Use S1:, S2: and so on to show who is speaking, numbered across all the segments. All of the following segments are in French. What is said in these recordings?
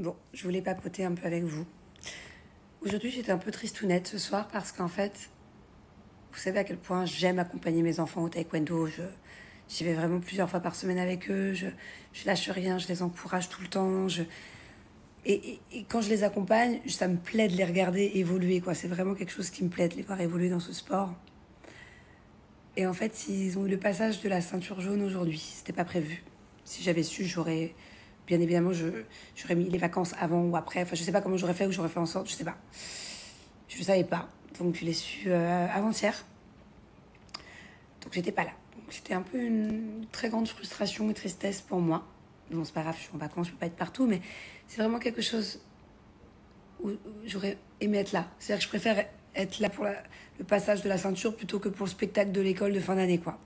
S1: Bon, je voulais papoter un peu avec vous. Aujourd'hui, j'étais un peu tristounette ce soir parce qu'en fait, vous savez à quel point j'aime accompagner mes enfants au taekwondo. J'y vais vraiment plusieurs fois par semaine avec eux. Je lâche rien, je les encourage tout le temps. Et quand je les accompagne, ça me plaît de les regarder évoluer, quoi. C'est vraiment quelque chose qui me plaît de les voir évoluer dans ce sport. Et en fait, ils ont eu le passage de la ceinture jaune aujourd'hui. C'était pas prévu. Si j'avais su, j'aurais... Bien évidemment, j'aurais mis les vacances avant ou après. Enfin, je sais pas comment j'aurais fait ou j'aurais fait en sorte, je sais pas. Je ne savais pas. Donc, je l'ai su avant-hier. Donc, j'étais pas là. Donc, c'était un peu une très grande frustration et tristesse pour moi. Bon, c'est pas grave, je suis en vacances, je peux pas être partout, mais c'est vraiment quelque chose où j'aurais aimé être là. C'est-à-dire que je préfère être là pour le passage de la ceinture plutôt que pour le spectacle de l'école de fin d'année, quoi.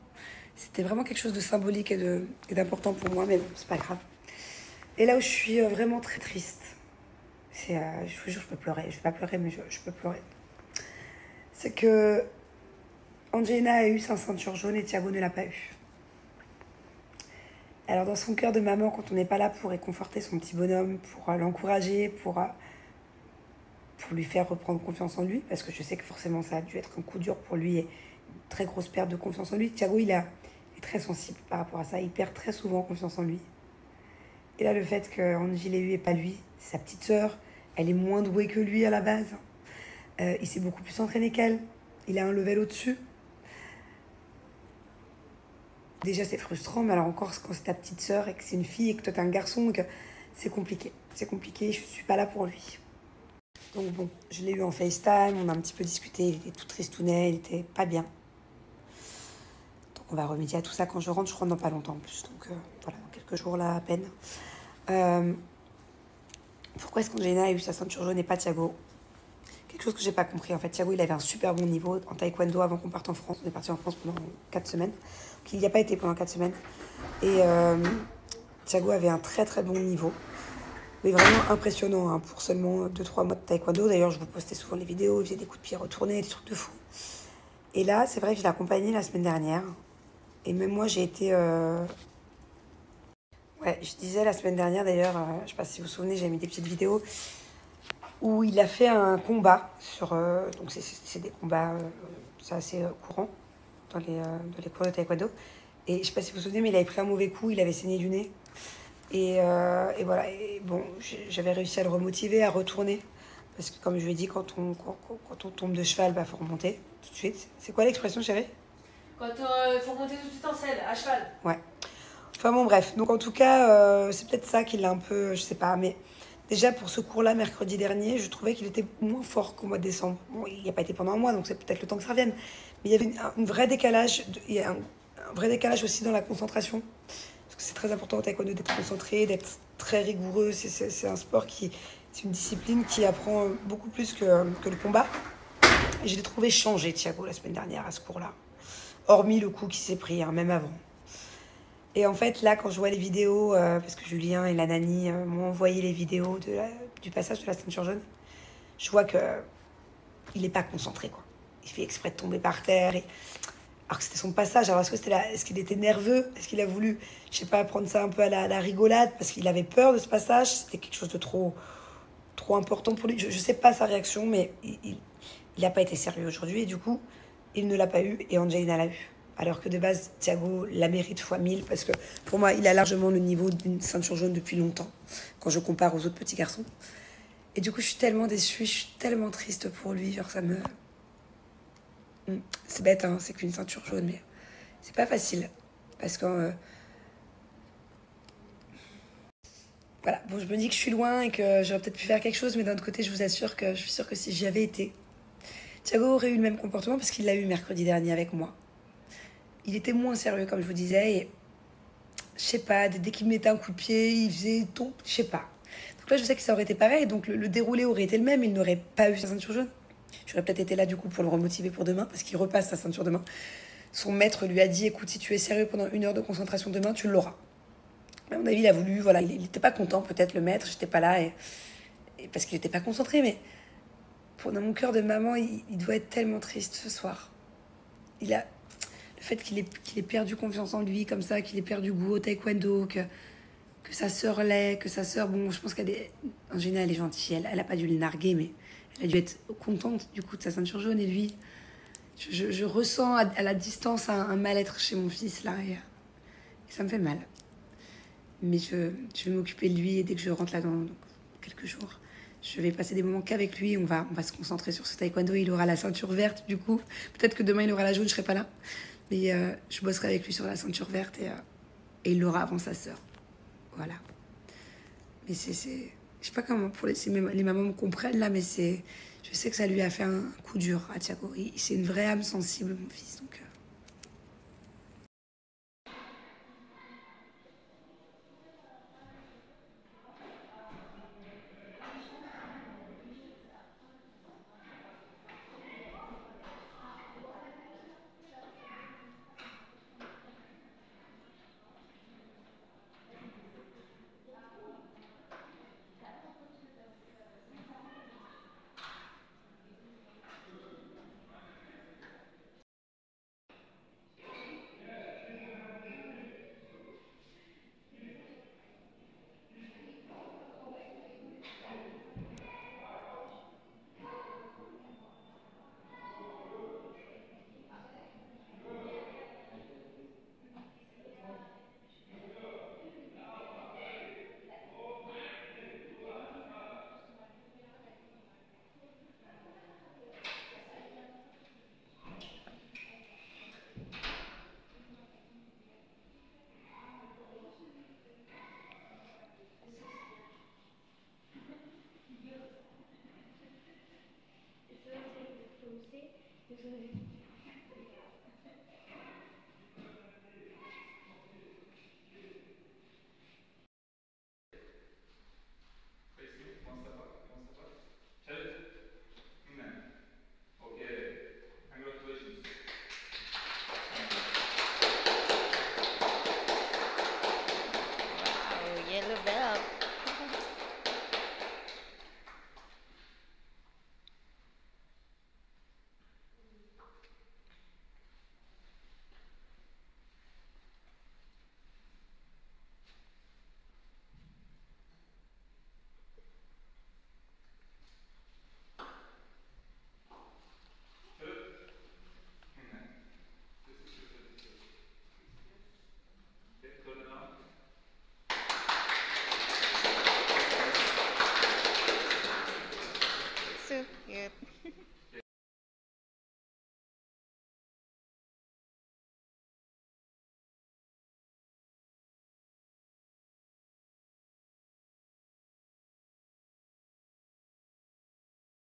S1: C'était vraiment quelque chose de symbolique et d'important pour moi, mais bon, c'est pas grave. Et là où je suis vraiment très triste, c'est, je vous jure, je peux pleurer. Je vais pas pleurer, mais je peux pleurer. C'est que Angelina a eu sa ceinture jaune et Thiago ne l'a pas eu. Alors dans son cœur de maman, quand on n'est pas là pour réconforter son petit bonhomme, pour l'encourager, pour lui faire reprendre confiance en lui, parce que je sais que forcément ça a dû être un coup dur pour lui et une très grosse perte de confiance en lui. Thiago, il est très sensible par rapport à ça. Il perd très souvent confiance en lui. Et là, le fait qu'Angie l'ait eu et pas lui, sa petite sœur, elle est moins douée que lui à la base. Il s'est beaucoup plus entraîné qu'elle. Il a un level au-dessus. Déjà, c'est frustrant, mais alors encore quand c'est ta petite sœur et que c'est une fille et que toi t'es un garçon, que c'est compliqué. C'est compliqué, je suis pas là pour lui. Donc bon, je l'ai eu en FaceTime, on a un petit peu discuté, il était tout tristounet, il était pas bien. Donc on va remédier à tout ça quand je rentre dans pas longtemps en plus. Donc voilà, dans quelques jours là à peine. Pourquoi est-ce qu'Angelina a eu sa ceinture jaune et pas Thiago? Quelque chose que j'ai pas compris. En fait, Thiago, il avait un super bon niveau en taekwondo avant qu'on parte en France. On est parti en France pendant 4 semaines. Donc, il n'y a pas été pendant 4 semaines. Et Thiago avait un très très bon niveau. Mais vraiment impressionnant hein, pour seulement 2-3 mois de taekwondo. D'ailleurs, je vous postais souvent les vidéos, il faisait des coups de pied retournés, des trucs de fou. Et là, c'est vrai que je l'ai accompagné la semaine dernière. Et même moi, j'ai été... Ouais, je disais la semaine dernière d'ailleurs, je sais pas si vous vous souvenez, j'ai mis des petites vidéos où il a fait un combat sur... donc c'est des combats, c'est assez courant dans les cours de taekwondo. Et je sais pas si vous vous souvenez, mais il avait pris un mauvais coup, il avait saigné du nez. Et voilà, et bon, j'avais réussi à le remotiver, à retourner. Parce que comme je lui ai dit, quand on tombe de cheval, bah faut remonter tout de suite. C'est quoi l'expression, chérie?
S2: Quand faut remonter tout de suite en selle, à cheval.
S1: Ouais. Enfin bon, bref. Donc en tout cas, c'est peut-être ça qui l'a un peu, je sais pas, mais déjà pour ce cours-là, mercredi dernier, je trouvais qu'il était moins fort qu'au mois de décembre. Bon, il n'y a pas été pendant un mois, donc c'est peut-être le temps que ça revienne. Mais il y avait un vrai décalage, il y a un vrai décalage aussi dans la concentration. Parce que c'est très important au taekwondo d'être concentré, d'être très rigoureux. C'est un sport c'est une discipline qui apprend beaucoup plus que le combat. Et je l'ai trouvé changé, Thiago, la semaine dernière à ce cours-là. Hormis le coup qui s'est pris, hein, même avant. Et en fait, là, quand je vois les vidéos, parce que Julien et la nanny m'ont envoyé les vidéos du passage de la ceinture jaune, je vois que il n'est pas concentré, quoi. Il fait exprès de tomber par terre. Alors que c'était son passage. Alors est-ce qu'il était nerveux? Est-ce qu'il a voulu, je sais pas, prendre ça un peu à la rigolade parce qu'il avait peur de ce passage? C'était quelque chose de trop important pour lui. Je sais pas sa réaction, mais il n'a pas été sérieux aujourd'hui. Et du coup, il ne l'a pas eu et Angelina l'a eu. Alors que de base, Thiago la mérite fois 1000 parce que pour moi, il a largement le niveau d'une ceinture jaune depuis longtemps quand je compare aux autres petits garçons. Et du coup, je suis tellement déçue, je suis tellement triste pour lui. Genre, ça me... C'est bête, hein, c'est qu'une ceinture jaune, mais c'est pas facile. Parce que... voilà, bon, je me dis que je suis loin et que j'aurais peut-être pu faire quelque chose, mais d'un autre côté, je vous assure que je suis sûre que si j'y avais été, Thiago aurait eu le même comportement parce qu'il l'a eu mercredi dernier avec moi. Il était moins sérieux, comme je vous disais, et je sais pas, dès qu'il me mettait un coup de pied, il faisait tout, je sais pas. Donc là, je sais que ça aurait été pareil, donc le déroulé aurait été le même, il n'aurait pas eu sa ceinture jaune. J'aurais peut-être été là du coup pour le remotiver pour demain, parce qu'il repasse sa ceinture demain. Son maître lui a dit, écoute, si tu es sérieux pendant 1 heure de concentration demain, tu l'auras. À mon avis, il a voulu, voilà, il n'était pas content, peut-être le maître, j'étais pas là, et parce qu'il n'était pas concentré, mais dans mon cœur de maman, il doit être tellement triste ce soir. Le fait qu'il ait perdu confiance en lui comme ça, qu'il ait perdu goût au taekwondo, que que sa sœur l'est, que sa sœur, bon, je pense qu'elle est, en général, elle est gentille, elle a pas dû le narguer, mais elle a dû être contente du coup de sa ceinture jaune. Et lui, je ressens à la distance un mal-être chez mon fils là, et ça me fait mal. Mais je vais m'occuper de lui et dès que je rentre là dans quelques jours, je vais passer des moments qu'avec lui. On va se concentrer sur ce taekwondo. Il aura la ceinture verte du coup. Peut-être que demain il aura la jaune, je serai pas là. Mais je bosserai avec lui sur la ceinture verte et il l'aura avant sa sœur. Voilà. Mais c'est, je sais pas comment pour si les mamans me comprennent là, mais je sais que ça lui a fait un coup dur à Thiago. C'est une vraie âme sensible, mon fils. Donc,